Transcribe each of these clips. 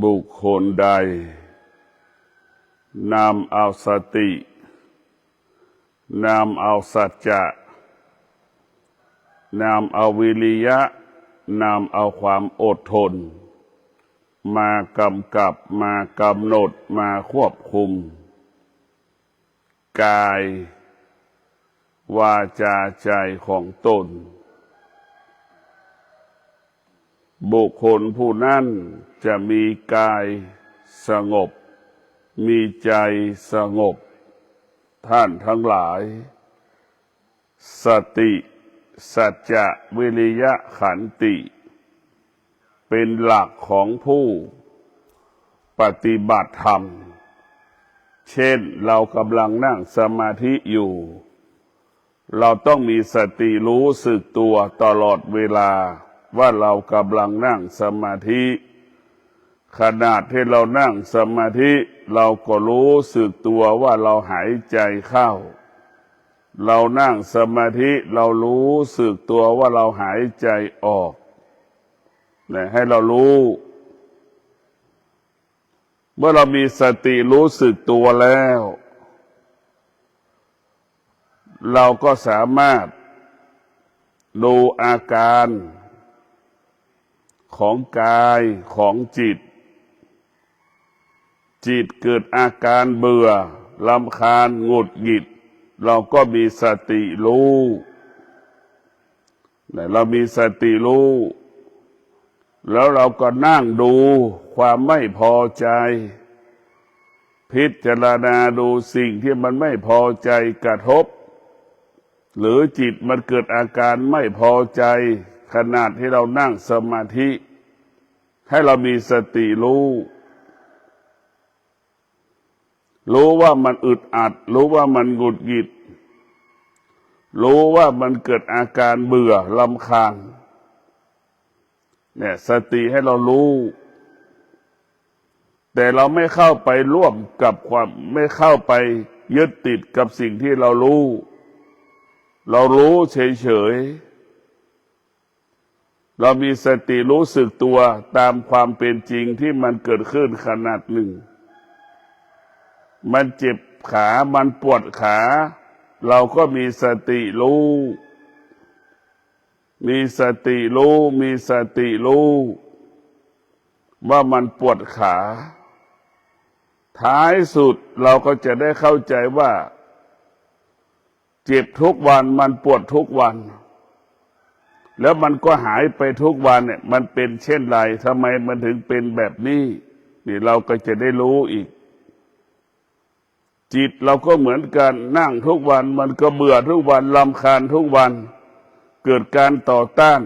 บุคคลใดนำเอาสตินำเอาสัจจะนำเอาวิริยะนำเอาความอดทนมากำกับมากำหนดมาควบคุมกายวาจาใจของตนบุคคลผู้นั้นจะมีกายสงบมีใจสงบท่านทั้งหลายสติสัจจะวิริยะขันติเป็นหลักของผู้ปฏิบัติธรรมเช่นเรากำลังนั่งสมาธิอยู่เราต้องมีสติรู้สึกตัวตลอดเวลาว่าเรากำลังนั่งสมาธิขณะที่เรานั่งสมาธิเราก็รู้สึกตัวว่าเราหายใจเข้าเรานั่งสมาธิเรารู้สึกตัวว่าเราหายใจออกให้เรารู้เมื่อเรามีสติรู้สึกตัวแล้วเราก็สามารถดูอาการของกายของจิตเกิดอาการเบื่อรำคาญหงุดหงิดเราก็มีสติรู้เรามีสติรู้แล้วเราก็นั่งดูความไม่พอใจพิจารณาดูสิ่งที่มันไม่พอใจกระทบหรือจิตมันเกิดอาการไม่พอใจขนาดที่เรานั่งสมาธิให้เรามีสติรู้ว่ามันอึดอัดรู้ว่ามันหงุดหงิดรู้ว่ามันเกิดอาการเบื่อรำคาญเนี่ยสติให้เรารู้แต่เราไม่เข้าไปร่วมกับความไม่เข้าไปยึดติดกับสิ่งที่เรารู้เฉยๆเรามีสติรู้สึกตัวตามความเป็นจริงที่มันเกิดขึ้นขนาดหนึ่งมันเจ็บขามันปวดขาเราก็มีสติรู้ว่ามันปวดขาท้ายสุดเราก็จะได้เข้าใจว่าเจ็บทุกวันมันปวดทุกวันแล้วมันก็หายไปทุกวันเนี่ยมันเป็นเช่นไรทำไมมันถึงเป็นแบบนี้นี่เราก็จะได้รู้อีกจิตเราก็เหมือนกันนั่งทุกวันมันก็เบื่อทุกวันรำคาญทุกวันเกิดการต่อต้าน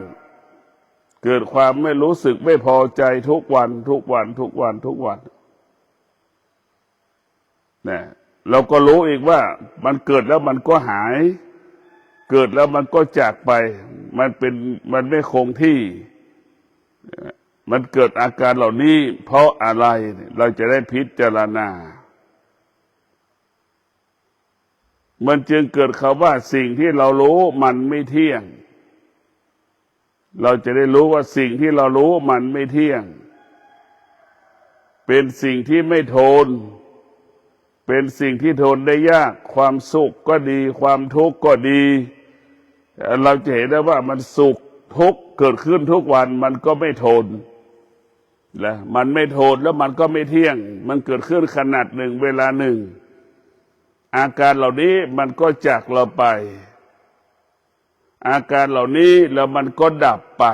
เกิดความไม่รู้สึกไม่พอใจทุกวันเนี่ยเราก็รู้อีกว่ามันเกิดแล้วมันก็หายเกิดแล้วมันก็จากไปมันไม่คงที่มันเกิดอาการเหล่านี้เพราะอะไรเราจะได้พิจารณามันจึงเกิดคำว่าสิ่งที่เรารู้มันไม่เที่ยงเราจะได้รู้ว่าสิ่งที่เรารู้มันไม่เที่ยงเป็นสิ่งที่ไม่ทนเป็นสิ่งที่ทนได้ยากความสุขก็ดีความทุกข์ก็ดีเราจะเห็นได้ว่ามันสุขทุกข์เกิดขึ้นทุกวันมันก็ไม่ทนและมันไม่ทนแล้วมันก็ไม่เที่ยงมันเกิดขึ้นขนาดหนึ่งเวลาหนึ่งอาการเหล่านี้มันก็จากเราไปอาการเหล่านี้แล้วมันก็ดับไป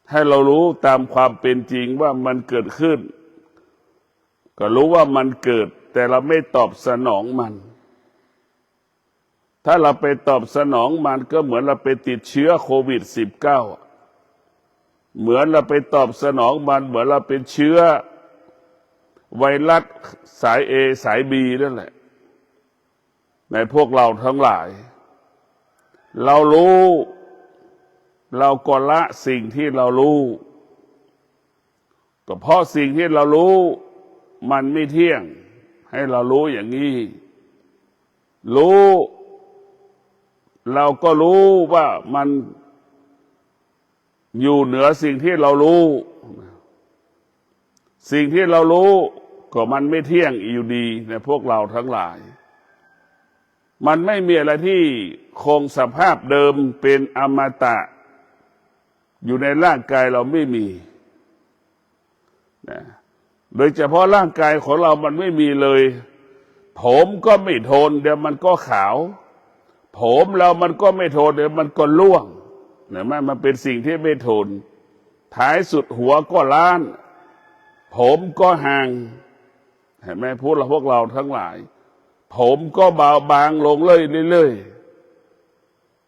ให้เรารู้ตามความเป็นจริงว่ามันเกิดขึ้นก็รู้ว่ามันเกิดแต่เราไม่ตอบสนองมันถ้าเราไปตอบสนองมันก็เหมือนเราไปติดเชื้อโควิด-19เหมือนเราไปตอบสนองมันเหมือนเราเป็นเชื้อไวรัสสาย A สาย B นั่นแหละในพวกเราทั้งหลายเรารู้เราก็ละสิ่งที่เรารู้ก็เพราะสิ่งที่เรารู้มันไม่เที่ยงให้เรารู้อย่างนี้รู้เราก็รู้ว่ามัน อยู่เหนือสิ่งที่เรารู้ สิ่งที่เรารู้ก็มันไม่เที่ยงอยู่ดีในพวกเราทั้งหลายมันไม่มีอะไรที่คงสภาพเดิมเป็นอมตะอยู่ในร่างกายเราไม่มีนะโดยเฉพาะร่างกายของเรามันไม่มีเลยผมก็ไม่ทนเดี๋ยวมันก็ขาวผมเรามันก็ไม่ทนเดี๋ยวมันก็ร่วงเนี่ยมันเป็นสิ่งที่ไม่ทนท้ายสุดหัวก็ล้านผมก็ห่างเห็นไหมพวกเราทั้งหลายผมก็เบาบางลงเรื่อยๆเ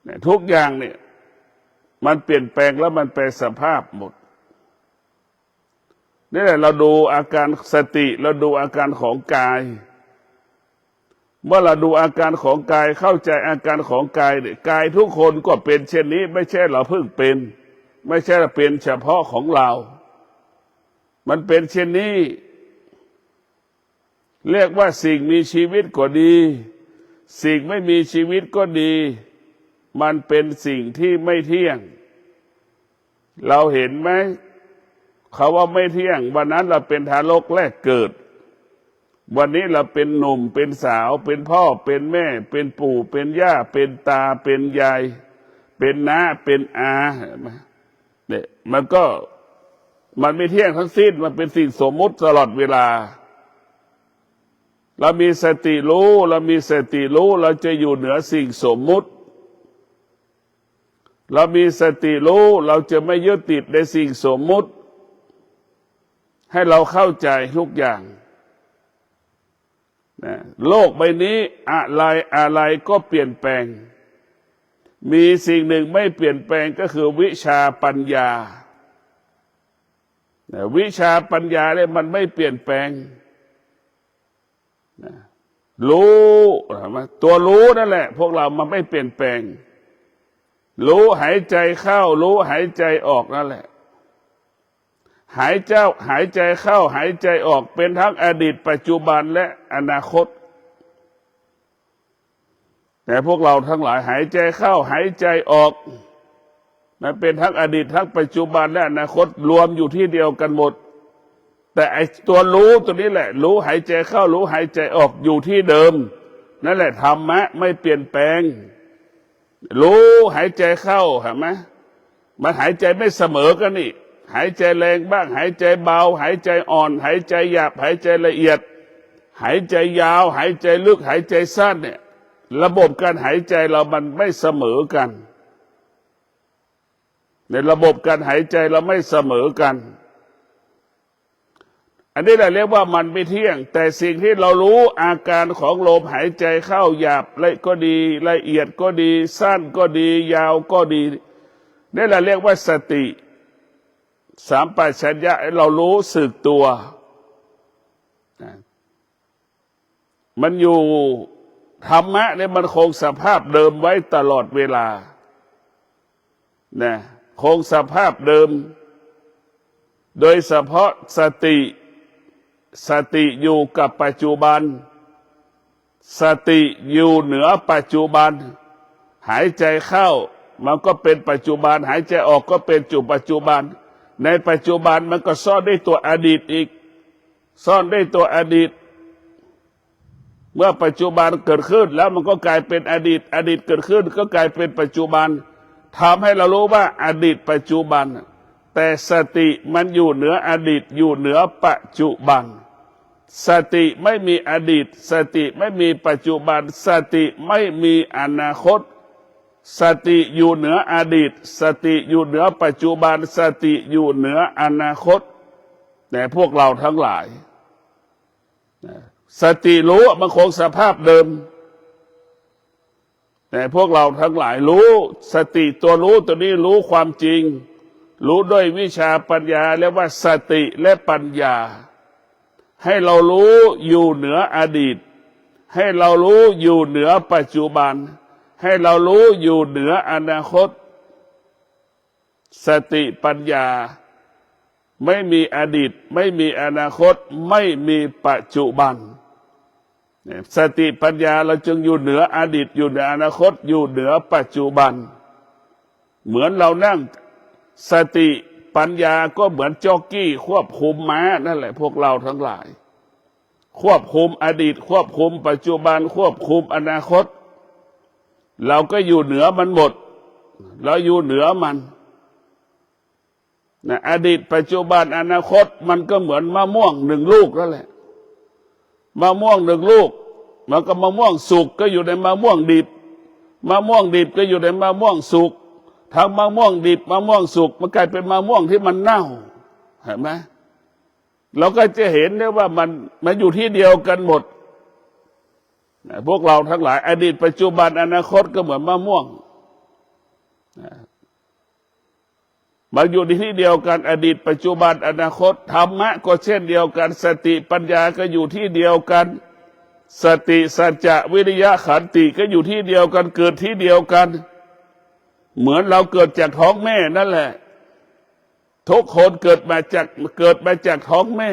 นี่ยทุกอย่างเนี่ยมันเปลี่ยนแปลงแล้วมันแปรสภาพหมดนี่แหละเราดูอาการสติเราดูอาการของกายเมื่อเราดูอาการของกายเข้าใจอาการของกายเนี่ยกายทุกคนก็เป็นเช่นนี้ไม่ใช่เราเพิ่งเป็นไม่ใช่เป็นเฉพาะของเรามันเป็นเช่นนี้เรียกว่าสิ่งมีชีวิตก็ดีสิ่งไม่มีชีวิตก็ดีมันเป็นสิ่งที่ไม่เที่ยงเราเห็นไหมเขาว่าไม่เที่ยงวันนั้นเราเป็นทารกแรกเกิดวันนี้เราเป็นหนุ่มเป็นสาวเป็นพ่อเป็นแม่เป็นปู่เป็นย่าเป็นตาเป็นยายเป็นน้าเป็นอาเนี่ยมันไม่เที่ยงทั้งสิ้นมันเป็นสิ่งสมมุติตลอดเวลาเรามีสติรู้เราจะอยู่เหนือสิ่งสมมุติเรามีสติรู้เราจะไม่ยึดติดในสิ่งสมมุติให้เราเข้าใจทุกอย่างนะโลกใบนี้อะไรก็เปลี่ยนแปลงมีสิ่งหนึ่งไม่เปลี่ยนแปลงก็คือวิชาปัญญาวิชาปัญญาเนี่ยมันไม่เปลี่ยนแปลงรู้ตัวรู้นั่นแหละพวกเรามันไม่เปลี่ยนแปลงรู้หายใจเข้ารู้หายใจออกนั่นแหละหายใจเข้าหายใจออกเป็นทั้งอดีตปัจจุบันและอนาคตแต่พวกเราทั้งหลายหายใจเข้าหายใจออกมันเป็นทั้งอดีตทั้งปัจจุบันและอนาคตรวมอยู่ที่เดียวกันหมดแต่ไอ้ตัวรู้ตัวนี้แหละรู้หายใจเข้ารู้หายใจออกอยู่ที่เดิมนั่นแหละธรรมะไม่เปลี่ยนแปลงรู้หายใจเข้าเห็นไหมมันหายใจไม่เสมอกันนี่หายใจแรงบ้างหายใจเบาหายใจอ่อนหายใจหยาบหายใจละเอียดหายใจยาวหายใจลึกหายใจสั้นเนี่ยระบบการหายใจเรามันไม่เสมอกันในระบบการหายใจเราไม่เสมอกันอันนี้แหละเรียกว่ามันไม่เที่ยงแต่สิ่งที่เรารู้อาการของลมหายใจเข้าหยาบก็ดีละเอียดก็ดีสั้นก็ดียาวก็ดีนี่แหละเรียกว่าสติสัมปชัญญะเรารู้สึกตัวมันอยู่ธรรมะเนี่ยมันคงสภาพเดิมไว้ตลอดเวลานะคงสภาพเดิมโดยเฉพาะสติอยู่กับปัจจุบันสติอยู่เหนือปัจจุบันหายใจเข้ามันก็เป็นปัจจุบันหายใจออกก็เป็นปัจจุบันในปัจจุบันมันก็ซ่อนได้ตัวอดีตอีกซ่อนได้ตัวอดีตเมื่อปัจจุบันเกิดขึ้นแล้วมันก็กลายเป็นอดีตเกิดขึ้นก็กลายเป็นปัจจุบันทำให้เรารู้ว่าอดีตปัจจุบันแต่สติมันอยู่เหนืออดีตอยู่เหนือปัจจุบันสติไม่มีอดีตสติไม่มีปัจจุบันสติไม่มีอนาคตสติอยู่เหนืออดีตสติอยู่เหนือปัจจุบันสติอยู่เหนืออนาคตแต่พวกเราทั้งหลายสติรู้มันคงสภาพเดิมแต่พวกเราทั้งหลายรู้สติตัวรู้ตัวนี้รู้ความจริงรู้ด้วยวิชาปัญญาเรียกว่าสติและปัญญาให้เรารู้อยู่เหนืออดีตให้เรารู้อยู่เหนือปัจจุบันให้เรารู้อยู่เหนืออนาคตสติปัญญาไม่มีอดีตไม่มีอนาคตไม่มีปัจจุบันสติปัญญาเราจึงอยู่เหนืออดีตอยู่เหนืออนาคตอยู่เหนือปัจจุบันเหมือนเรานั่งสติ ปัญญาก็เหมือนจ็อกกี้ควบคุมม้านั่นแหละพวกเราทั้งหลายควบคุมอดีตควบคุมปัจจุบันควบคุมอนาคตเราก็อยู่เหนือมันหมดเราอยู่เหนือมันนะอดีตปัจจุบันอนาคตมันก็เหมือนมะม่วงหนึ่งลูกนั่นแหละมะม่วงหนึ่งลูกมันก็มะม่วงสุกก็อยู่ในมะม่วงดิบมะม่วงดิบก็อยู่ในมะม่วงสุกทั้งมะม่วงดิบมะม่วงสุกมันกลายเป็นมะม่วงที่มันเน่าเห็นไหมเราก็จะเห็นได้ว่ามันอยู่ที่เดียวกันหมดพวกเราทั้งหลายอดีตปัจจุบันอนาคตก็เหมือนมะม่วงมันอยู่ในที่เดียวกันอดีตปัจจุบันอนาคตธรรมะก็เช่นเดียวกันสติปัญญาก็อยู่ที่เดียวกันสติสัจจะวิริยะขันติก็อยู่ที่เดียวกันเกิดที่เดียวกันเหมือนเราเกิดจากท้องแม่นั่นแหละทุกคนเกิดมาจากท้องแม่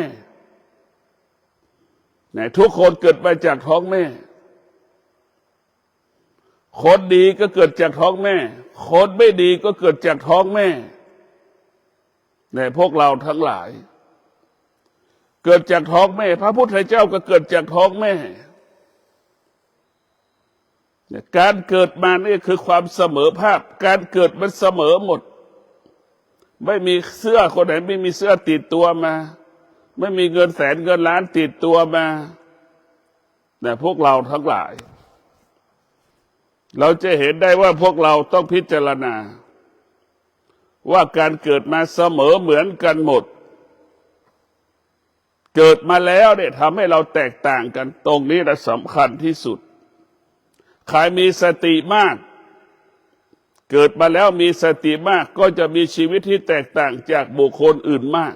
ทุกคนเกิดมาจากท้องแม่คนดีก็เกิดจากท้องแม่คนไม่ดีก็เกิดจากท้องแม่พวกเราทั้งหลายเกิดจากท้องแม่พระพุทธเจ้าก็เกิดจากท้องแม่การเกิดมานี่คือความเสมอภาคการเกิดมันเสมอหมดไม่มีเสื้อคนไหนไม่มีเสื้อติดตัวมาไม่มีเงินแสนเงินล้านติดตัวมาแต่พวกเราทั้งหลายเราจะเห็นได้ว่าพวกเราต้องพิจารณาว่าการเกิดมาเสมอเหมือนกันหมดเกิดมาแล้วเนี่ยทำให้เราแตกต่างกันตรงนี้แหละสำคัญที่สุดใครมีสติมากเกิดมาแล้วมีสติมากก็จะมีชีวิตที่แตกต่างจากบุคคลอื่นมาก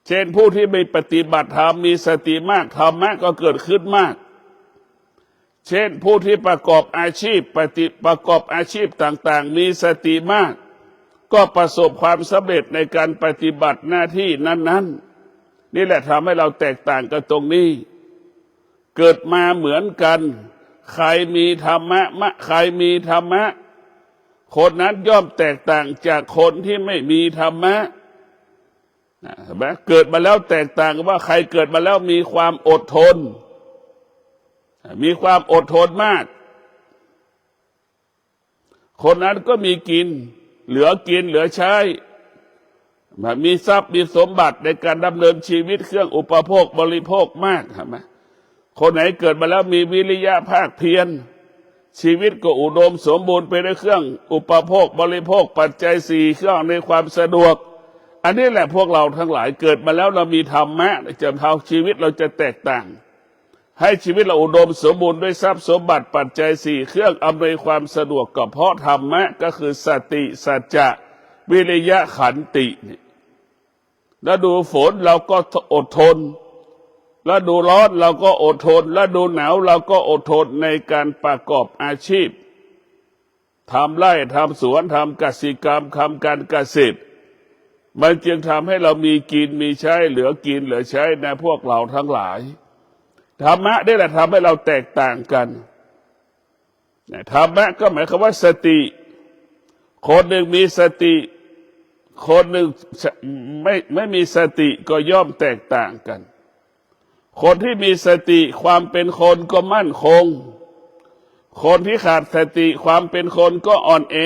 เช่นผู้ที่ไม่ปฏิบัติธรรมมีสติมากธรรมะก็เกิดขึ้นมากเช่นผู้ที่ประกอบอาชีพต่างๆมีสติมากก็ประสบความสำเร็จในการปฏิบัติหน้าที่นั้นๆนี่แหละทำให้เราแตกต่างกันตรงนี้เกิดมาเหมือนกันใครมีธรรมะคนนั้นย่อมแตกต่างจากคนที่ไม่มีธรรมะเห็นไหมเกิดมาแล้วแตกต่างกันว่าใครเกิดมาแล้วมีความอดทนมากคนนั้นก็มีกินเหลือใช้มีทรัพย์มีสมบัติในการดำเนินชีวิตเครื่องอุปโภคบริโภคมากเห็นไหมคนไหนเกิดมาแล้วมีวิริยะภาคเพียรชีวิตก็อุดมสมบูรณ์ไปด้วยเครื่องอุปโภคบริโภคปัจจัยสี่เครื่องในความสะดวกอันนี้แหละพวกเราทั้งหลายเกิดมาแล้วเรามีธรรมะจะทำชีวิตเราจะแตกต่างให้ชีวิตเราอุดมสมบูรณ์ด้วยทรัพย์สมบัติปัจจัยสี่เครื่องอำนวยความสะดวกก็เพราะธรรมะก็คือสติสัจจะวิริยะขันติแล้วดูฝนเราก็อดทนแล้วดูร้อนเราก็อดทนแล้วดูหนาวเราก็อดทนในการประกอบอาชีพทำไร่ทำสวนทำกสิกรรมทำการเกษตรมันจึงทำให้เรามีกินมีใช้เหลือกินเหลือใช้ในพวกเราทั้งหลายธรรมะนี่แหละทำให้เราแตกต่างกันธรรมะก็หมายความว่าสติคนหนึ่งมีสติคนหนึ่งไม่มีสติก็ย่อมแตกต่างกันคนที่มีสติความเป็นคนก็มั่นคงคนที่ขาดสติความเป็นคนก็อ่อนแอ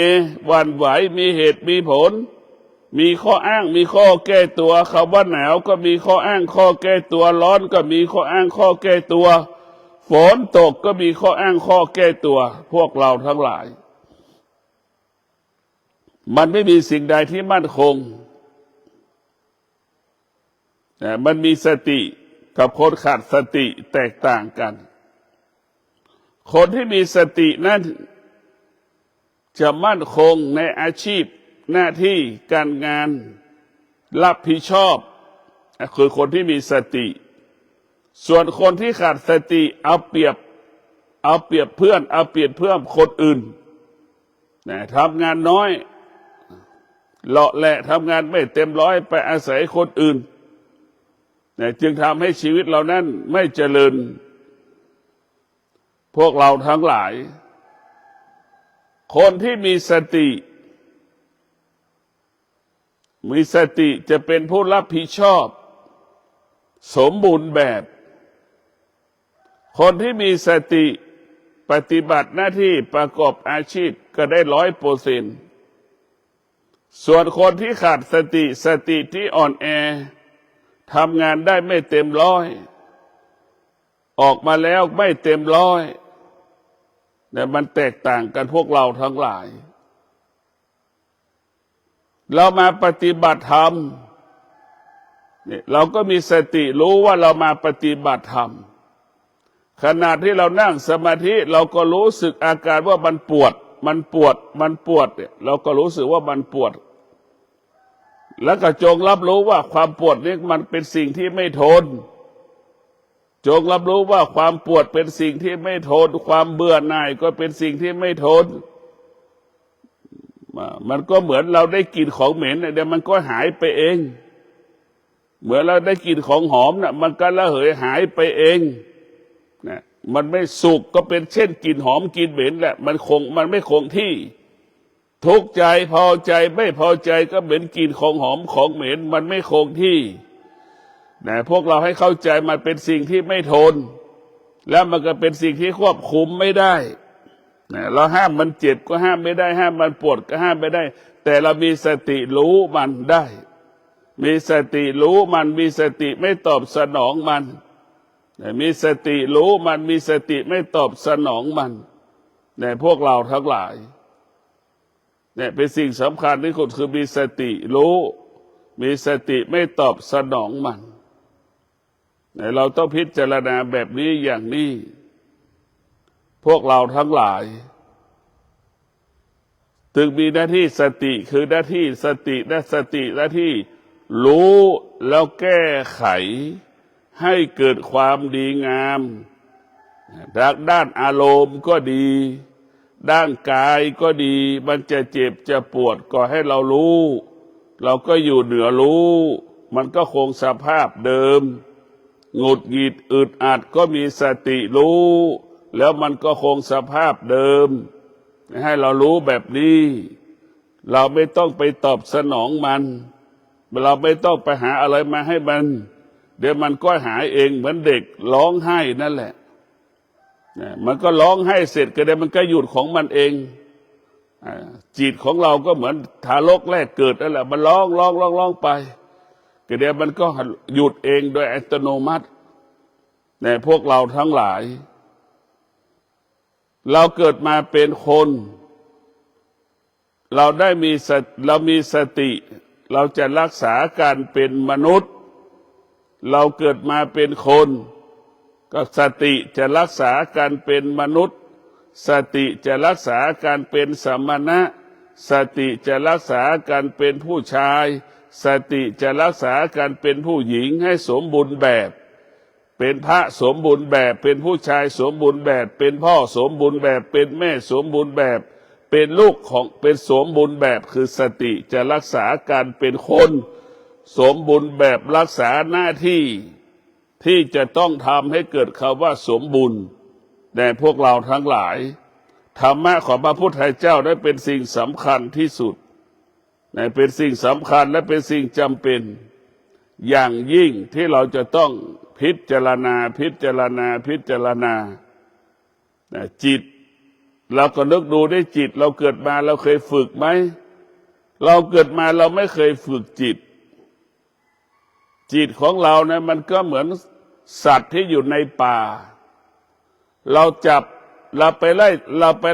หวั่นไหวมีเหตุมีผลมีข้ออ้างมีข้อแก้ตัวคำว่าหนาวก็มีข้ออ้างข้อแก้ตัวร้อนก็มีข้ออ้างข้อแก้ตัวฝนตกก็มีข้ออ้างข้อแก้ตัวพวกเราทั้งหลายมันไม่มีสิ่งใดที่มั่นคงแต่มันมีสติกับคนขาดสติแตกต่างกันคนที่มีสตินั้นจะมั่นคงในอาชีพหน้าที่การงานรับผิดชอบคือคนที่มีสติส่วนคนที่ขาดสติเอาเปรียบเพื่อนเอาเปรียบเพื่อนคนอื่นทำงานน้อยเลาะแหละทำงานไม่เต็มร้อยไปอาศัยคนอื่นจึงทำให้ชีวิตเรานั้นไม่เจริญพวกเราทั้งหลายคนที่มีสติ มีสติจะเป็นผู้รับผิดชอบสมบูรณ์แบบ คนที่มีสติปฏิบัติหน้าที่ประกอบอาชีพก็ได้100%ส่วนคนที่ขาดสติที่อ่อนแอทำงานได้ไม่เต็มร้อยออกมาแล้วไม่เต็มร้อยแต่มันแตกต่างกันพวกเราทั้งหลายเรามาปฏิบัติธรรมเนี่ยเราก็มีสติรู้ว่าเรามาปฏิบัติธรรมขณะที่เรานั่งสมาธิเราก็รู้สึกอาการว่ามันปวดเนี่ยเราก็รู้สึกว่ามันปวดแล้วก็จงรับรู้ว่าความปวดนี้มันเป็นสิ่งที่ไม่ทนจงรับรู้ว่าความปวดเป็นสิ่งที่ไม่ทนความเบื่อหน่ายก็เป็นสิ่งที่ไม่ทนมันก็เหมือนเราได้กลิ่นของเหม็นเดี๋ยวมันก็หายไปเองเหมือนเราได้กลิ่นของหอมน่ะมันก็ระเหยหายไปเองนะมันไม่สุกก็เป็นเช่นกลิ่นหอมกลิ่นเหม็นแหละมันไม่คงที่ทุกข์ใจพอใจไม่พอใจก็เหมือนกลิ่นของหอมของเหม็นมันไม่คงที่นะพวกเราให้เข้าใจมันเป็นสิ่งที่ไม่ทนแล้วมันก็เป็นสิ่งที่ควบคุมไม่ได้นะเราห้ามมันเจ็บก็ห้ามไม่ได้ห้ามมันปวดก็ห้ามไม่ได้แต่เรามีสติรู้มันได้มีสติรู้มันมีสติไม่ตอบสนองมันมีสติรู้มันมีสติไม่ตอบสนองมันเนี่ยพวกเราทั้งหลายเนี่ยเป็นสิ่งสำคัญที่สุดคือมีสติรู้มีสติไม่ตอบสนองมันเนี่ยเราต้องพิจารณาแบบนี้อย่างนี้พวกเราทั้งหลายถึงมีหน้าที่สติคือหน้าที่สติหน้าที่รู้แล้วแก้ไขให้เกิดความดีงามด้านอารมณ์ก็ดีด้านกายก็ดีมันจะเจ็บจะปวดก็ให้เรารู้เราก็อยู่เหนือรู้มันก็คงสภาพเดิมหงุดหงิดอึดอัดก็มีสติรู้แล้วมันก็คงสภาพเดิมให้เรารู้แบบนี้เราไม่ต้องไปตอบสนองมันเราไม่ต้องไปหาอะไรมาให้มันเดี๋ยวมันก็หายเองเหมือนเด็กร้องไห้นั่นแหละมันก็ร้องไห้เสร็จก็เดี๋ยวมันก็หยุดของมันเองจิตของเราก็เหมือนทารกแรกเกิดนั่นแหละมันร้องไปก็เดี๋ยวมันก็หยุดเองโดยอัตโนมัติแต่พวกเราทั้งหลายเราเกิดมาเป็นคนเรามีสติเราจะรักษาการเป็นมนุษย์เราเกิดมาเป็นคนก็สติจะรักษาการเป็นมนุษย์สติจะรักษาการเป็นสมณะสติจะรักษาการเป็นผู้ชายสติจะรักษาการเป็นผู้หญิงให้สมบูรณ์แบบเป็นพระสมบูรณ์แบบเป็นผู้ชายสมบูรณ์แบบเป็นพ่อสมบูรณ์แบบเป็นแม่สมบูรณ์แบบเป็นลูกของเป็นสมบูรณ์แบบคือสติจะรักษาการเป็นคนสมบูรณ์แบบรักษาหน้าที่ที่จะต้องทำให้เกิดคำว่าสมบูรณ์แต่พวกเราทั้งหลายธรรมะของพระพุทธเจ้าได้เป็นสิ่งสำคัญที่สุดเป็นสิ่งสำคัญและเป็นสิ่งจำเป็นอย่างยิ่งที่เราจะต้องพิจารณาจิตเราก็นึกดูได้จิตเราเกิดมาเราเคยฝึกไหมเราเกิดมาเราไม่เคยฝึกจิตของเรานะมันก็เหมือนสัตว์ที่อยู่ในป่าเราไปไ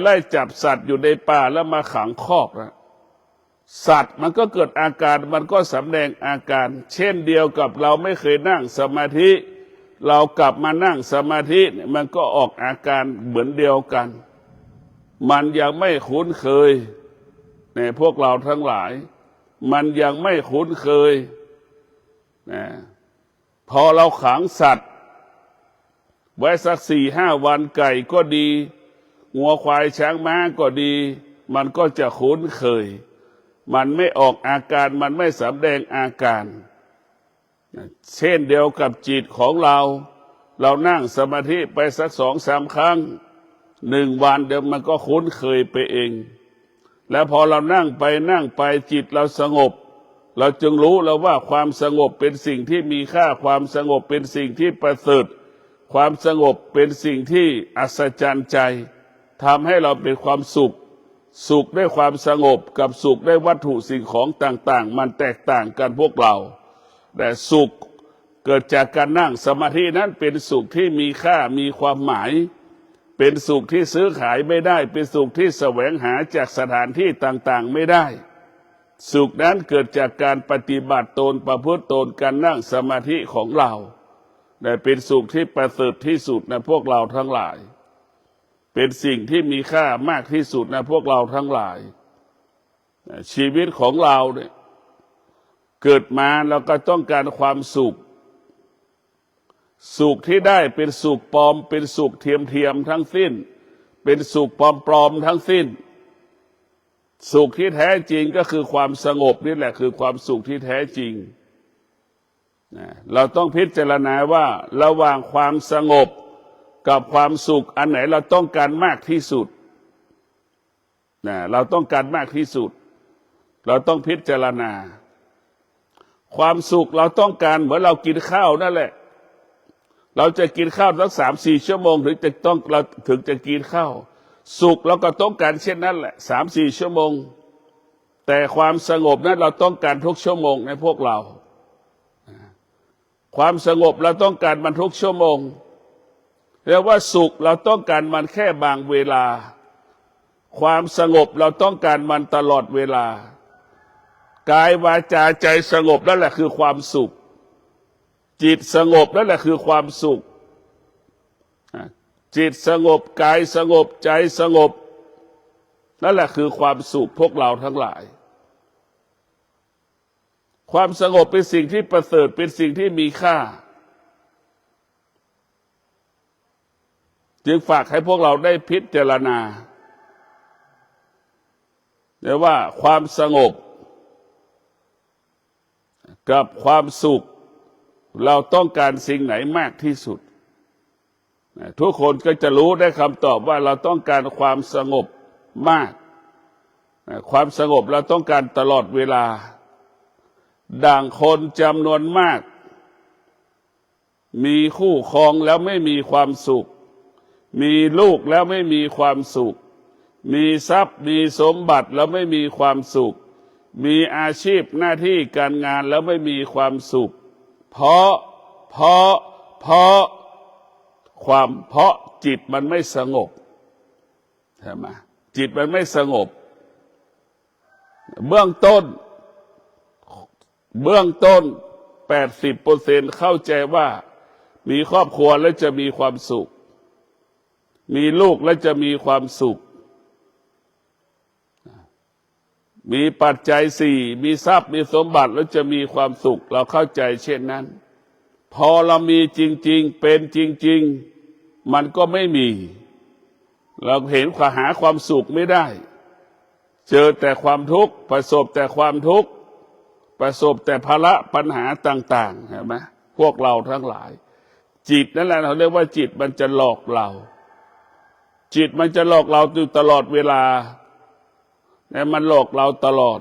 ล่จับสัตว์อยู่ในป่าแล้วมาขังคอกนะสัตว์มันก็เกิดอาการมันก็สำแดงอาการเช่นเดียวกับเราไม่เคยนั่งสมาธิเรากลับมานั่งสมาธิมันก็ออกอาการเหมือนเดียวกันมันยังไม่คุ้นเคยในพวกเราทั้งหลายมันยังไม่คุ้นเคยพอเราขังสัตว์ไว้สัก4-5 วันไก่ก็ดีงัวควายช้างม้าก็ดีมันก็จะคุ้นเคยมันไม่ออกอาการมันไม่สำแดงอาการเช่นเดียวกับจิตของเรานั่งสมาธิไปสัก2-3 ครั้ง1 วันเดี๋ยวมันก็คุ้นเคยไปเองแล้วพอเรานั่งไปจิตเราสงบ เราจึงรู้แล้วว่าความสงบเป็นสิ่งที่มีค่าความสงบเป็นสิ่งที่ประเสริฐความสงบเป็นสิ่งที่อัศจรรย์ใจทำให้เราเป็นความสุขสุขได้ความสงบกับสุขได้วัตถุสิ่งของต่างๆมันแตกต่างกันพวกเราแต่สุขเกิดจากการนั่งสมาธินั้นเป็นสุขที่มีค่ามีความหมายเป็นสุขที่ซื้อขายไม่ได้เป็นสุขที่แสวงหาจากสถานที่ต่างๆไม่ได้สุขนั้นเกิดจากการปฏิบัติตนประพฤติตนการนั่งสมาธิของเราแต่เป็นสุขที่ประเสริฐที่สุดในพวกเราทั้งหลายเป็นสิ่งที่มีค่ามากที่สุดในพวกเราทั้งหลายชีวิตของเราเนี่ยเกิดมาเราก็ต้องการความสุขสุขที่ได้เป็นสุขปลอมเป็นสุขเทียมทั้งสิ้นเป็นสุขปลอมทั้งสิ้นสุขที่แท้จริงก็คือความสงบนี่แหละคือความสุขที่แท้จริงเราต้องพิจารณาว่าระหว่างความสงบกับความสุขอันไหนเราต้องการมากที่สุดเราต้องการมากที่สุดเราต้องพิจารณาความสุขเราต้องการเหมือนเรากินข้าวนั่นแหละเราจะกินข้าวสัก3-4 ชั่วโมงเราถึงจะกินข้าวสุขเราก็ต้องการเช่นนั้นแหละ3-4 ชั่วโมงแต่ความสงบนั้นเราต้องการทุกชั่วโมงในพวกเราความสงบเราต้องการมันทุกชั่วโมงเรียกว่าสุขเราต้องการมันแค่บางเวลาความสงบเราต้องการมันตลอดเวลากายวาจาใจสงบนั่นแหละคือความสุขจิตสงบนั่นแหละคือความสุขจิตสงบกายสงบใจสงบนั่นแหละคือความสุขพวกเราทั้งหลายความสงบเป็นสิ่งที่ประเสริฐเป็นสิ่งที่มีค่าจึงฝากให้พวกเราได้พิจารณาว่าความสงบกับความสุขเราต้องการสิ่งไหนมากที่สุดทุกคนก็จะรู้ได้คำตอบว่าเราต้องการความสงบมากความสงบเราต้องการตลอดเวลาดังคนจำนวนมากมีคู่ครองแล้วไม่มีความสุขมีลูกแล้วไม่มีความสุขมีทรัพย์มีสมบัติแล้วไม่มีความสุขมีอาชีพหน้าที่การงานแล้วไม่มีความสุขเพราะจิตมันไม่สงบใช่ไหมจิตมันไม่สงบเบื้องต้น80%เข้าใจว่ามีครอบครัวแล้วจะมีความสุขมีลูกแล้วจะมีความสุขมีปัจจัย4มีทรัพย์มีสมบัติแล้วจะมีความสุขเราเข้าใจเช่นนั้นพอเรามีจริงๆเป็นจริงๆมันก็ไม่มีเราเห็นหาความสุขไม่ได้เจอแต่ความทุกข์ประสบแต่ความทุกข์ประสบแต่ภาระปัญหาต่างๆเห็นไหมพวกเราทั้งหลายจิตนั่นแหละเราเรียกว่าจิตมันจะหลอกเราจิตมันจะหลอกเราอยู่ตลอดเวลาเนี่ยมันหลอกเราตลอด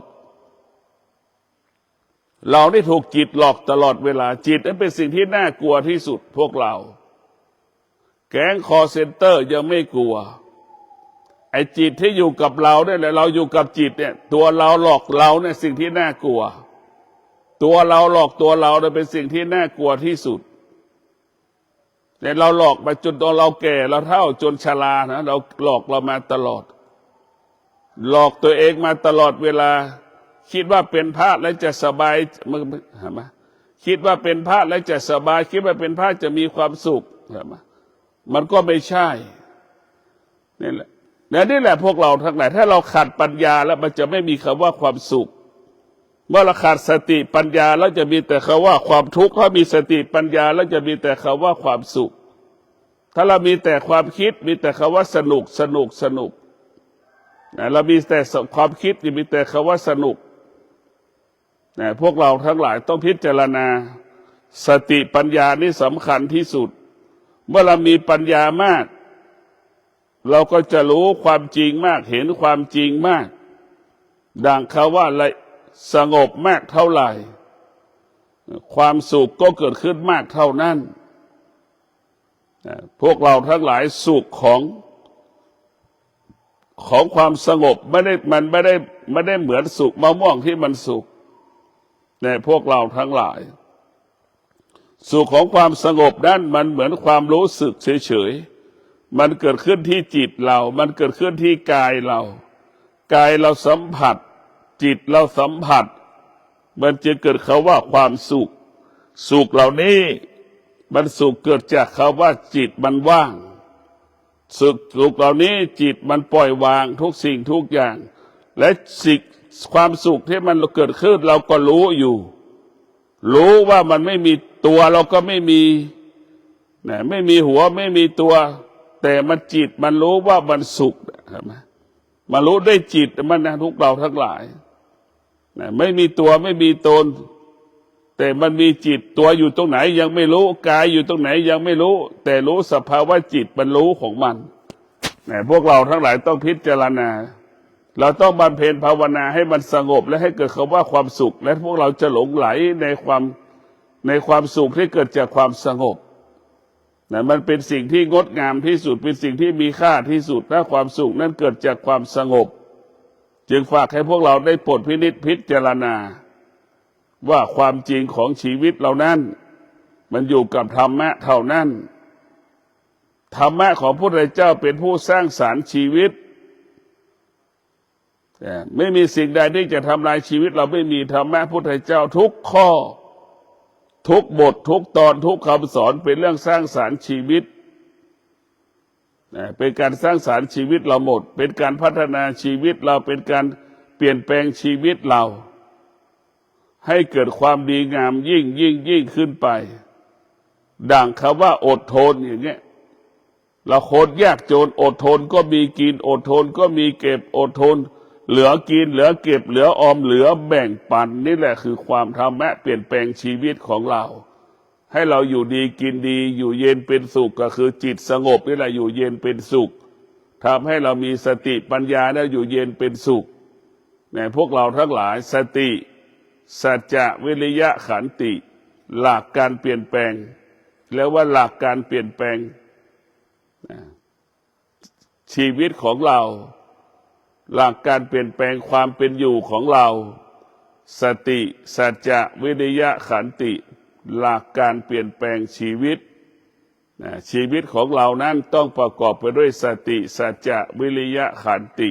เราได้ถูกจิตหลอกตลอดเวลาจิตนั้นเป็นสิ่งที่น่ากลัวที่สุดพวกเราแก๊งคอลเซ็นเตอร์ยังไม่กลัวไอ้จิตที่อยู่กับเราเนี่ยแหละเราอยู่กับจิตเนี่ยตัวเราหลอกเราเนี่ยสิ่งที่น่ากลัวตัวเราหลอกตัวเราเนี่ยเป็นสิ่งที่น่ากลัวที่สุดแต่เราหลอกมาจนตอนเราแก่เราเฒ่าจนชรานะเราหลอกเรามาตลอดหลอกตัวเองมาตลอดเวลาคิดว่าเป็นพระแล้วจะสบายมันเห็นไหมคิดว่าเป็นพระแล้วจะสบายคิดว่าเป็นพระจะมีความสุขเห็นไหมมันก็ไม่ใช่นี่แหละนี่แหละพวกเราทั้งหลายถ้าเราขาดปัญญาแล้วมันจะไม่มีคำว่าความสุขเมื่อเราขาดสติปัญญาแล้วจะมีแต่คำว่าความทุกข์ถ้ามีสติปัญญาแล้วจะมีแต่คำว่าความสุขถ้าเรามีแต่ความคิดมีแต่คำว่าสนุกเรามีแต่ความคิดมีแต่คำว่าสนุกพวกเราทั้งหลายต้องพิจารณาสติปัญญานี่สำคัญที่สุดเมื่อเรามีปัญญามากเราก็จะรู้ความจริงมากเห็นความจริงมากดังเขาว่า สงบมากเท่าไหร่ความสุขก็เกิดขึ้นมากเท่านั้นพวกเราทั้งหลายสุขของความสงบมันไม่ได้เหมือนสุขมะม่วงที่มันสุกแต่พวกเราทั้งหลายสุขของความสงบนั้นมันเหมือนความรู้สึกเฉยๆมันเกิดขึ้นที่จิตเรามันเกิดขึ้นที่กายเรากายเราสัมผัสจิตเราสัมผัสมันจะเกิดคำว่าความสุขสุขเหล่านี้มันสุขเกิดจากคำว่าจิตมันว่างสุขเหล่านี้จิตมันปล่อยวางทุกสิ่งทุกอย่างและความสุขที่มันเกิดขึ้นเราก็รู้อยู่รู้ว่ามันไม่มีตัวเราก็ไม่มีไม่มีหัวไม่มีตัวแต่มันจิตมันรู้ว่ามันสุขใช่ไหมมันรู้ได้จิตมันนะทุกเราทั้งหลายไม่มีตัวไม่มีตนแต่มันมีจิตตัวอยู่ตรงไหนยังไม่รู้กายอยู่ตรงไหนยังไม่รู้แต่รู้สภาวะจิตมันรู้ของมันพวกเราทั้งหลายต้องพิจารณาเราต้องบำเพ็ญภาวนาให้มันสงบและให้เกิดคำว่าความสุขและพวกเราจะหลงไหลในความสุขที่เกิดจากความสงบมันเป็นสิ่งที่งดงามที่สุดเป็นสิ่งที่มีค่าที่สุดถ้าความสุขนั้นเกิดจากความสงบจึงฝากให้พวกเราได้โปรดพินิจพิจารณาว่าความจริงของชีวิตเรานั้นมันอยู่กับธรรมะเท่านั้นธรรมะของพระพุทธเจ้าเป็นผู้สร้างสรรค์ชีวิตไม่มีสิ่งใดที่จะทำลายชีวิตเราไม่มีธรรมะพระพุทธเจ้าทุกข้อทุกบททุกตอนทุกคำสอนเป็นเรื่องสร้างสรรค์ชีวิตเป็นการสร้างสรรค์ชีวิตเราหมดเป็นการพัฒนาชีวิตเราเป็นการเปลี่ยนแปลงชีวิตเราให้เกิดความดีงามยิ่งขึ้นไปดังคำว่าอดทนอย่างเงี้ยเราคนยากจนอดทนก็มีกินอดทนก็มีเก็บอดทนเหลือกินเหลือเก็บเหลือออมเหลือแบ่งปันนี่แหละคือความธรรมะเปลี่ยนแปลงชีวิตของเราให้เราอยู่ดีกินดีอยู่เย็นเป็นสุขก็คือจิตสงบนี่แหละอยู่เย็นเป็นสุขทำให้เรามีสติปัญญาแล้วอยู่เย็นเป็นสุขพวกเราทั้งหลายสติสัจจะวิริยะขันติหลักการเปลี่ยนแปลงแล้วว่าหลักการเปลี่ยนแปลงชีวิตของเราหลักการเปลี่ยนแปลงความเป็นอยู่ของเราสติสัจจะวิริยะขันติหลักการเปลี่ยนแปลงชีวิตชีวิตของเรานั้นต้องประกอบไปด้วยสติสัจจะวิริยะขันติ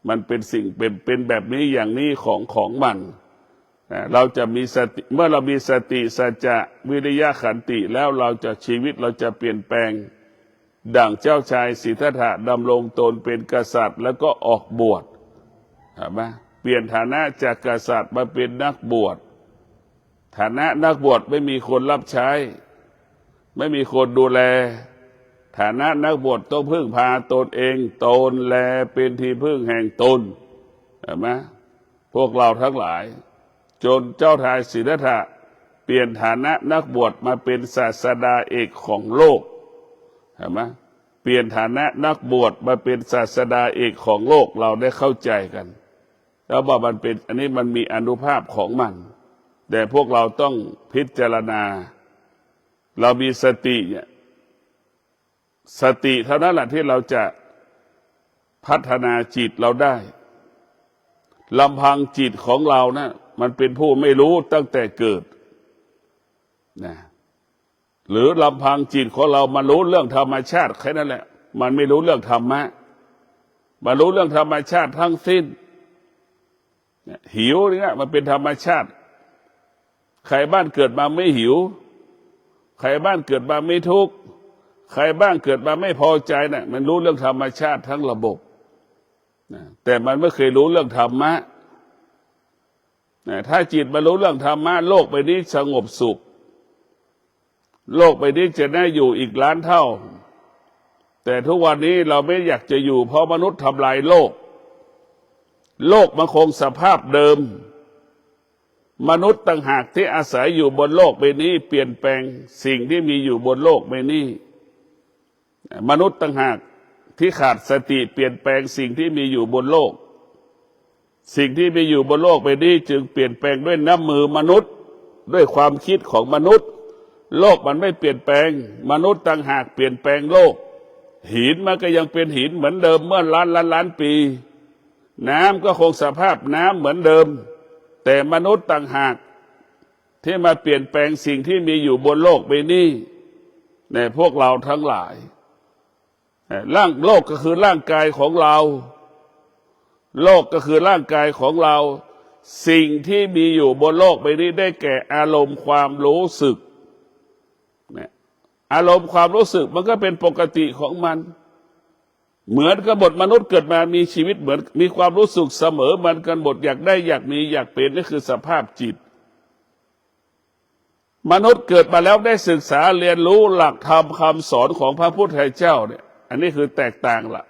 มันเป็นสิ่งเป็นแบบนี้อย่างนี้ของมันเราจะมีสติเมื่อเรามีสติสัจจะวิริยะขันติแล้วเราจะชีวิตเราจะเปลี่ยนแปลงดั่งเจ้าชายสิทธัตถะดำรงตนเป็นกษัตริย์แล้วก็ออกบวชเห็นไหมเปลี่ยนฐานะจากกษัตริย์มาเป็นนักบวชฐานะนักบวชไม่มีคนรับใช้ไม่มีคนดูแลฐานะนักบวชต้องพึ่งพาตนเองตนแลเป็นที่พึ่งแห่งตนเห็นไหมพวกเราทั้งหลายจนเจ้าชายสิทธัตถะเปลี่ยนฐานะนักบวชมาเป็นศาสดาเอกของโลกเห็นไหมเปลี่ยนฐานะนักบวชมาเป็นศาสดาเอกของโลกเราได้เข้าใจกันแล้วว่ามันเป็นอันนี้มันมีอานุภาพของมันแต่พวกเราต้องพิจารณาเรามีสติเนี่ยสติเท่านั้นแหละที่เราจะพัฒนาจิตเราได้ลำพังจิตของเรานะมันเป็นผู้ไม่รู้ตั้งแต่เกิดนะหรือลำพังจิตของเรามันรู้เรื่องธรรมชาติแค่นั้นแหละมันไม่รู้เรื่องธรรมะมันรู้เรื่องธรรมชาติทั้งสิ้นหิวเนี่ยมันเป็นธรรมชาติใครบ้านเกิดมาไม่หิวใครบ้านเกิดมาไม่ทุกข์ใครบ้างเกิดมาไม่พอใจน่ะมันรู้เรื่องธรรมชาติทั้งระบบแต่มันไม่เคยรู้เรื่องธรรมะถ้าจิตมารู้เรื่องธรรมะโลกใบนี้สงบสุขโลกใบนี้จะได้อยู่อีกล้านเท่าแต่ทุกวันนี้เราไม่อยากจะอยู่เพราะมนุษย์ทำลายโลกมันคงสภาพเดิมมนุษย์ต่างหากที่อาศัยอยู่บนโลกใบนี้เปลี่ยนแปลงสิ่งที่มีอยู่บนโลกใบนี้มนุษย์ต่างหากที่ขาดสติเปลี่ยนแปลงสิ่งที่มีอยู่บนโลก สิ่งที่มีอยู่บนโลกใบนี้จึงเปลี่ยนแปลงด้วยน้ำมือมนุษย์ด้วยความคิดของมนุษย์โลกมันไม่เปลี่ยนแปลงมนุษย์ต่างหากเปลี่ยนแปลงโลกหินมันก็ยังเป็นหินเหมือนเดิมเมื่อล้านปีน้ำก็คงสภาพน้ำเหมือนเดิมแต่มนุษย์ต่างหากที่มาเปลี่ยนแปลงสิ่งที่มีอยู่บนโลกใบนี้ในพวกเราทั้งหลายร่างโลกก็คือร่างกายของเราโลกก็คือร่างกายของเราสิ่งที่มีอยู่บนโลกใบนี้ได้แก่อารมณ์ความรู้สึกอารมณ์ความรู้สึกมันก็เป็นปกติของมันเหมือนกับบทมนุษย์เกิดมามีชีวิตเหมือนมีความรู้สึกเสมอมันกันหมดอยากได้อยากมีอยากเป็นนี่คือสภาพจิตมนุษย์เกิดมาแล้วได้ศึกษาเรียนรู้หลักธรรมคำสอนของพระพุทธเจ้าเนี่ยอันนี้คือแตกต่างละ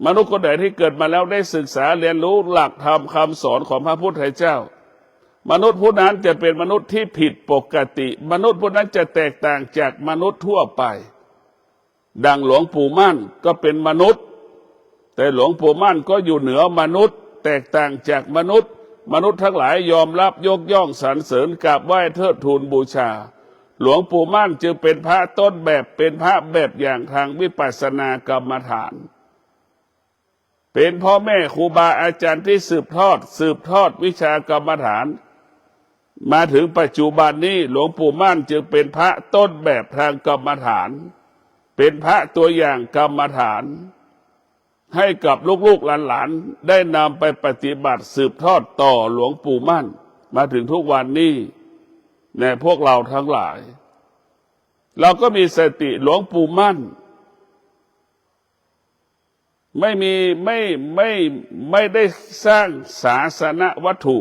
มนุษย์คนไหนที่เกิดมาแล้วได้ศึกษาเรียนรู้หลักธรรมคำสอนของพระพุทธเจ้ามนุษย์ผู้นั้นจะเป็นมนุษย์ที่ผิดปกติมนุษย์ผู้นั้นจะแตกต่างจากมนุษย์ทั่วไปดังหลวงปู่มั่นก็เป็นมนุษย์แต่หลวงปู่มั่นก็อยู่เหนือมนุษย์แตกต่างจากมนุษย์ทั้งหลายยอมรับยกย่องสรรเสริญกราบไหว้เทิดทูนบูชาหลวงปู่มั่นจึงเป็นพระต้นแบบเป็นพระแบบอย่างทางวิปัสสนากรรมฐานเป็นพ่อแม่ครูบาอาจารย์ที่สืบทอดวิชากรรมฐานมาถึงปัจจุบันนี้หลวงปู่มั่นจึงเป็นพระต้นแบบทางกรรมฐานเป็นพระตัวอย่างกรรมฐานให้กับลูกๆหลานๆได้นำไปปฏิบัติสืบทอดต่อหลวงปู่มั่นมาถึงทุกวันนี้ในพวกเราทั้งหลายเราก็มีสติหลวงปู่มั่นไม่ได้สร้างศาสนวัตถุ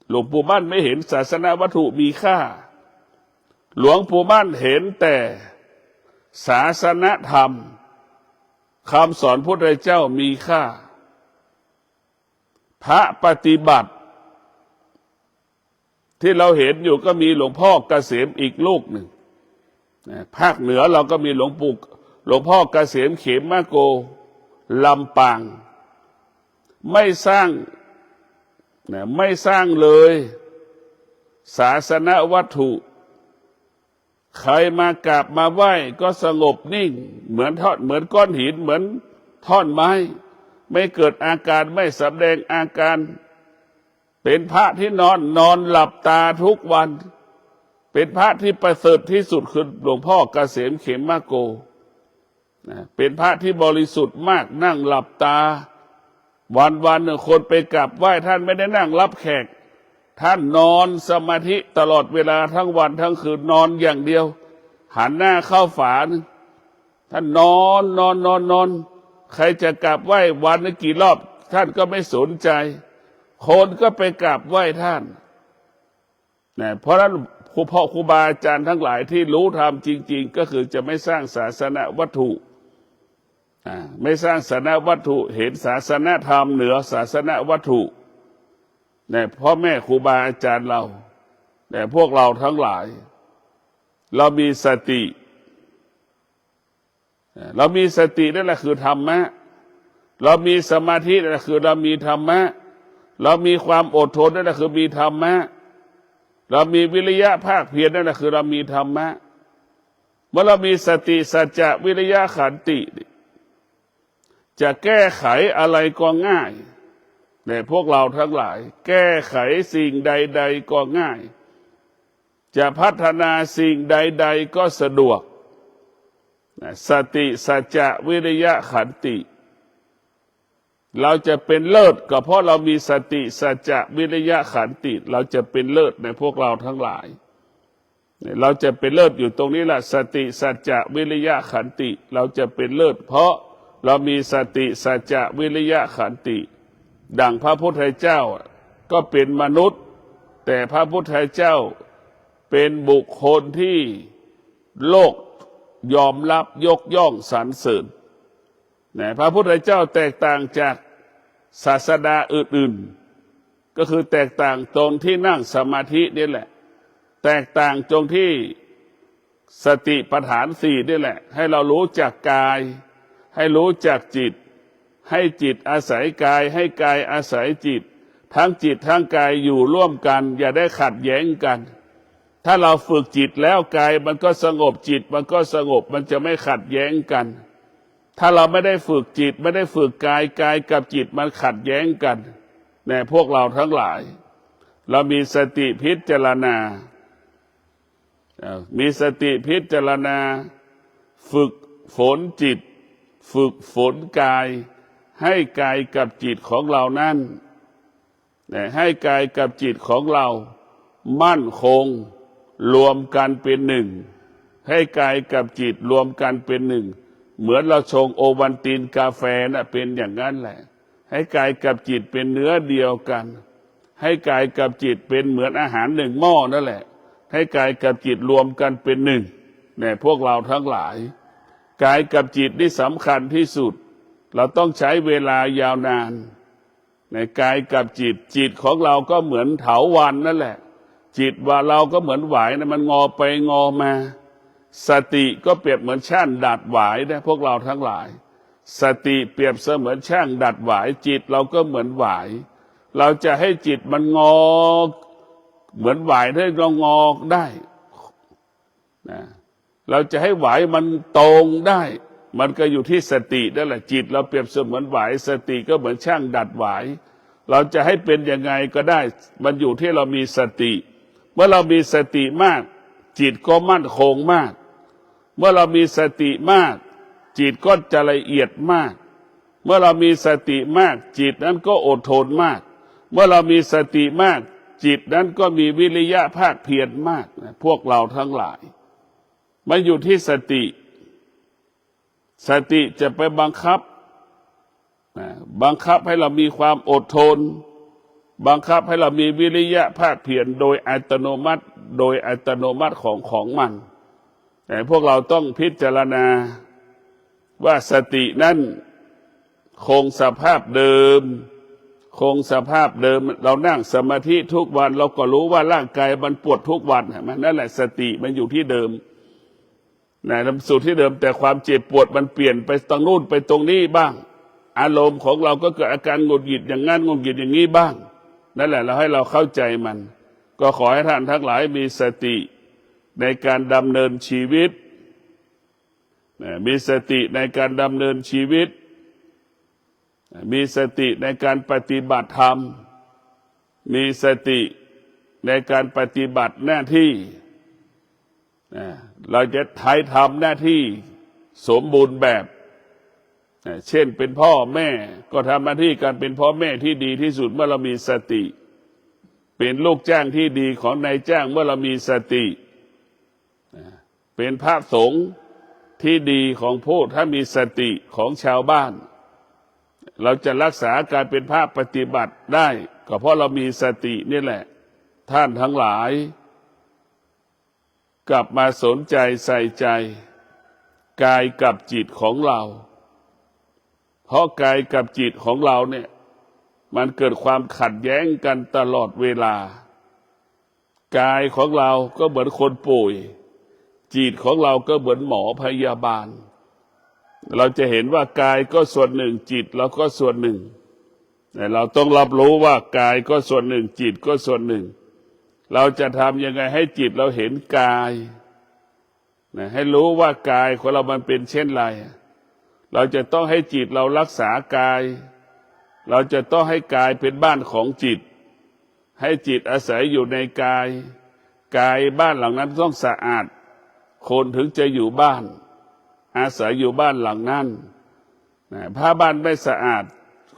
หลวงปู่มั่นไม่เห็นศาสนวัตถุมีค่าหลวงปู่มั่นเห็นแต่ศาสนธรรมคำสอนพุทธเจ้ามีค่าพระปฏิบัติที่เราเห็นอยู่ก็มีหลวงพ่อเกษมอีกลูกหนึ่งภาคเหนือเราก็มีหลวงพ่อเกษมเขมมาโกลำปางไม่สร้างเลยศาสนวัตถุใครมากราบมาไหว้ก็สงบนิ่งเหมือนก้อนหินเหมือนท่อนไม้ไม่เกิดอาการไม่แสดงอาการเป็นพระที่นอนหลับตาทุกวันเป็นพระที่ประเสริฐที่สุดคือหลวงพ่อเกษมเขมมาโกเป็นพระที่บริสุทธิ์มากนั่งหลับตาวันหนึ่งคนไปกราบไหว้ท่านไม่ได้นั่งรับแขกท่านนอนสมาธิตลอดเวลาทั้งวันทั้งคืนนอนอย่างเดียวหันหน้าเข้าฝาท่านนอนใครจะกราบไหว้วันนึงกี่รอบท่านก็ไม่สนใจคนก็ไปกราบไหว้ท่านเพราะฉะนั้นครูบาอาจารย์ทั้งหลายที่รู้ธรรมจริงๆก็คือจะไม่สร้างศาสนวัตถุไม่สร้างศาสนวัตถุเห็นศาสนธรรมเหนือศาสนวัตถุพ่อแม่ครูบาอาจารย์เราพวกเราทั้งหลายเรามีสตินั่นแหละคือธรรมะเรามีสมาธินั่นแหละคือเรามีธรรมะเรามีความอดทนนั่นแหละคือมีธรรมะเรามีวิริยะภาคเพียรนั่นแหละคือเรามีธรรมะเมื่อเรามีสติสัจจะวิริยะขันติจะแก้ไขอะไรก็ง่ายแต่พวกเราทั้งหลายแก้ไขสิ่งใดๆก็ง่ายจะพัฒนาสิ่งใดๆก็สะดวกสติสัจจะวิริยะขันติเราจะเป็นเลิศก็เพราะเรามีสติสัจจะวิริยะขันติเราจะเป็นเลิศในพวกเราทั้งหลายเราจะเป็นเลิศอยู่ตรงนี้แหละสติสัจจะวิริยะขันติเราจะเป็นเลิศเพราะเรามีสติสัจจะวิริยะขันติดังพระพุทธเจ้าก็เป็นมนุษย์แต่พระพุทธเจ้าเป็นบุคคลที่โลกยอมรับยกย่องสรรเสริญพระพุทธเจ้าแตกต่างจากศาสดาอื่นๆก็คือแตกต่างตรงที่นั่งสมาธินี่แหละแตกต่างตรงที่สติปัฏฐานสี่นี่แหละให้เรารู้จักกายให้รู้จักจิต ให้จิตอาศัยกายให้กายอาศัยจิตทั้งจิตทั้งกายอยู่ร่วมกันอย่าได้ขัดแย้งกันถ้าเราฝึกจิตแล้วกายมันก็สงบจิตมันก็สงบมันจะไม่ขัดแย้งกันถ้าเราไม่ได้ฝึกจิตไม่ได้ฝึกกายกายกับจิตมันขัดแย้งกันเนี่ยพวกเราทั้งหลายเรามีสติพิจารณามีสติพิจารณาฝึกฝนจิตฝึกฝนกายให้กายกับจิตของเรานั้นให้กายกับจิตของเรามั่นคงรวมกันเป็นหนึ่งให้กายกับจิตรวมกันเป็นหนึ่งเหมือนเราชงโอวัลตินกาแฟน่ะเป็นอย่างนั้นแหละให้กายกับจิตเป็นเนื้อเดียวกันให้กายกับจิตเป็นเหมือนอาหารหนึ่งหม้อนั่นแหละให้กายกับจิตรวมกันเป็นหนึ่งเนี่ยพวกเราทั้งหลายกายกับจิตนี่สำคัญที่สุดเราต้องใช้เวลายาวนานในกายกับจิตจิตของเราก็เหมือนเถาวัลย์นั่นแหละจิตว่าเราก็เหมือนหวายนะมันงอไปงอมาสติก็เปรียบเหมือนช่างดัดหวายนะพวกเราทั้งหลายสติเปรียบเสมือนช่างดัดหวายจิตเราก็เหมือนหวายเราจะให้จิตมันงอเหมือนหวายได้เรางอได้นะเราจะให้หวายมันตรงได้มันก็อยู่ที่สตินั่นแหละจิตเราเปรียบเสมือนหวายสติก็เหมือนช่างดัดหวายเราจะให้เป็นยังไงก็ได้มันอยู่ที่เรามีสติเมื่อเรามีสติมากจิตก็มั่นคงมากเมื่อเรามีสติมากจิตก็จะละเอียดมากเมื่อเรามีสติมากจิตนั้นก็อดทนมากเมื่อเรามีสติมากจิตนั้นก็มีวิริยะภาคเพียรมากพวกเราทั้งหลายมันอยู่ที่สติสติจะไปบังคับให้เรามีความอดทนบังคับให้เรามีวิริยะภาคเพียรโดยอัตโนมัติของมันแต่พวกเราต้องพิจารณาว่าสตินั้นคงสภาพเดิมเรานั่งสมาธิทุกวันเราก็รู้ว่าร่างกายมันปวดทุกวันมันนั่นแหละสติมันอยู่ที่เดิมสู่ที่เดิมแต่ความเจ็บปวดมันเปลี่ยนไปตรงนู้นไปตรงนี้บ้างอารมณ์ของเราก็เกิดอาการหงุดหงิดอย่างนั้นหงุดหงิดอย่างนี้บ้างนั่นแหละเราให้เราเข้าใจมันก็ขอให้ท่านทั้งหลายมีสติในการดำเนินชีวิตมีสติในการดำเนินชีวิตมีสติในการปฏิบัติธรรมมีสติในการปฏิบัติหน้าที่เราจะทำหน้าที่สมบูรณ์แบบเช่นเป็นพ่อแม่ก็ทำหน้าที่การเป็นพ่อแม่ที่ดีที่สุดเมื่อเรามีสติเป็นลูกจ้างที่ดีของนายจ้างเมื่อเรามีสติเป็นพระสงฆ์ที่ดีของผู้ถ้ามีสติของชาวบ้านเราจะรักษาการเป็นพระปฏิบัติได้ก็เพราะเรามีสตินี่แหละท่านทั้งหลายกลับมาสนใจใส่ใจกายกับจิตของเราเพราะกายกับจิตของเราเนี่ยมันเกิดความขัดแย้งกันตลอดเวลากายของเราก็เหมือนคนป่วยจิตของเราก็เหมือนหมอพยาบาลเราจะเห็นว่ากายก็ส่วนหนึ่งจิตเราก็ส่วนหนึ่งแต่เราต้องรับรู้ว่ากายก็ส่วนหนึ่งจิตก็ส่วนหนึ่งเราจะทำยังไงให้จิตเราเห็นกายให้รู้ว่ากายของเรามันเป็นเช่นไรเราจะต้องให้จิตเรารักษากายเราจะต้องให้กายเป็นบ้านของจิตให้จิตอาศัยอยู่ในกายบ้านหลังนั้นต้องสะอาดคนถึงจะอยู่บ้านอาศัยอยู่บ้านหลังนั้นถ้าบ้านไม่สะอาด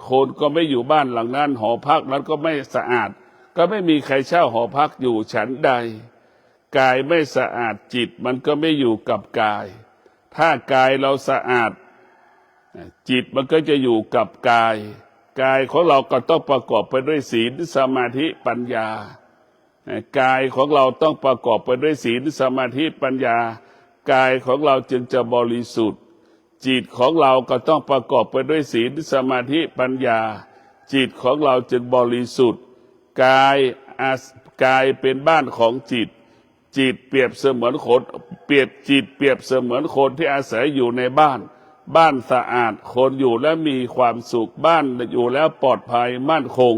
คนก็ไม่อยู่บ้านหลังนั้นหอพักนั้นก็ไม่สะอาดก็ไม่มีใครเช่าหอพักอยู่ฉันใดกายไม่สะอาดจิตมันก็ไม่อยู่กับกายถ้ากายเราสะอาดจิตมันก็จะอยู่กับกายของเราก็ต้องประกอบไปด้วยศีลสมาธิปัญญากายของเราต้องประกอบไปด้วยศีลสมาธิปัญญากายของเราจึงจะบริสุทธิ์จิตของเราก็ต้องประกอบไปด้วยศีลสมาธิปัญญาจิตของเราจึงบริสุทธิ์กายเป็นบ้านของจิตเปรียบเสมือนคนเปรียบเสมือนคนที่อาศัยอยู่ในบ้าน บ้านสะอาดคนอยู่แล้วมีความสุขบ้านอยู่แล้วปลอดภัยมั่นคง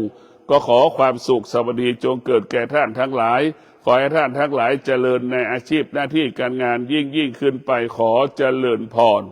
ก็ขอความสุขสวัสดีจงเกิดแก่ท่านทั้งหลายขอให้ท่านทั้งหลายเจริญในอาชีพหน้าที่การงานยิ่งขึ้นไปขอเจริญพร